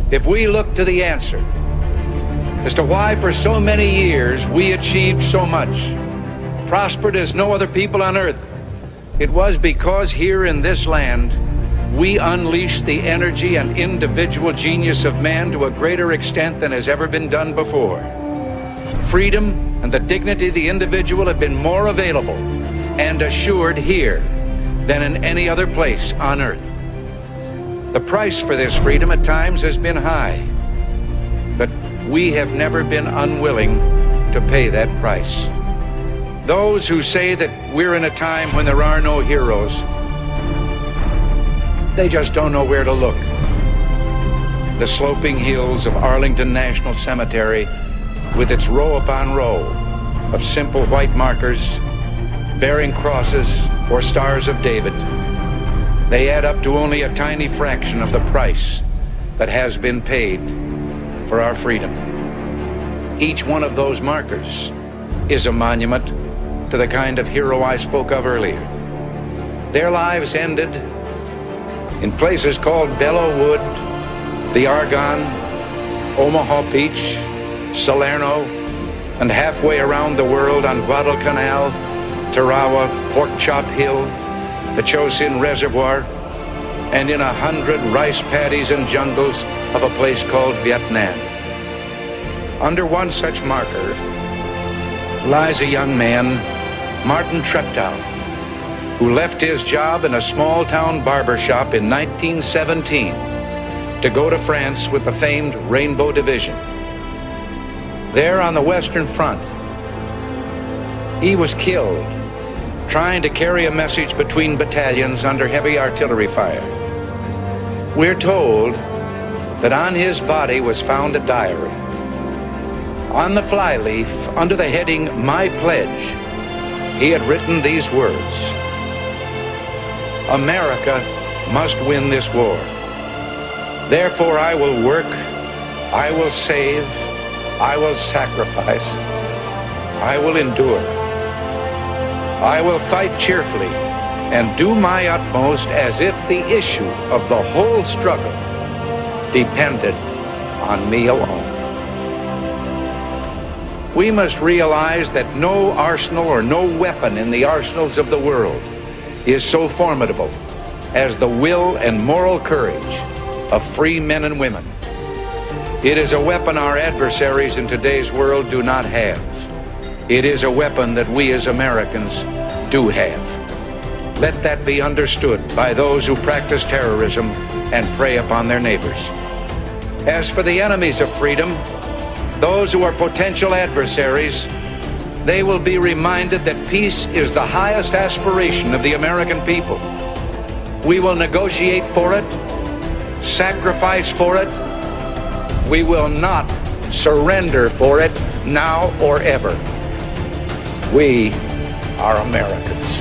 if we look to the answer as to why for so many years we achieved so much, prospered as no other people on earth, it was because here in this land we unleashed the energy and individual genius of man to a greater extent than has ever been done before. Freedom and the dignity of the individual have been more available and assured here than in any other place on earth. The price for this freedom at times has been high, but we have never been unwilling to pay that price. Those who say that we're in a time when there are no heroes, they just don't know where to look. The sloping hills of Arlington National Cemetery, with its row upon row of simple white markers bearing crosses or stars of David, they add up to only a tiny fraction of the price that has been paid for our freedom. Each one of those markers is a monument to the kind of hero I spoke of earlier. Their lives ended in places called Belleau Wood, the Argonne, Omaha Beach, Salerno, and halfway around the world on Guadalcanal, Tarawa, Pork Chop Hill, the Chosin Reservoir, and in 100 rice paddies and jungles of a place called Vietnam. Under one such marker lies a young man, Martin Treptow, who left his job in a small-town barber shop in 1917 to go to France with the famed Rainbow Division. There on the Western Front, he was killed trying to carry a message between battalions under heavy artillery fire. We're told that on his body was found a diary. On the flyleaf, under the heading, "My Pledge," he had written these words: "America must win this war. Therefore I will work, I will save, I will sacrifice, I will endure. I will fight cheerfully and do my utmost as if the issue of the whole struggle depended on me alone." We must realize that no arsenal or no weapon in the arsenals of the world is so formidable as the will and moral courage of free men and women. It is a weapon our adversaries in today's world do not have. It is a weapon that we as Americans do have. Let that be understood by those who practice terrorism and prey upon their neighbors. As for the enemies of freedom, those who are potential adversaries, they will be reminded that peace is the highest aspiration of the American people. We will negotiate for it, sacrifice for it. We will not surrender for it now or ever. We are Americans.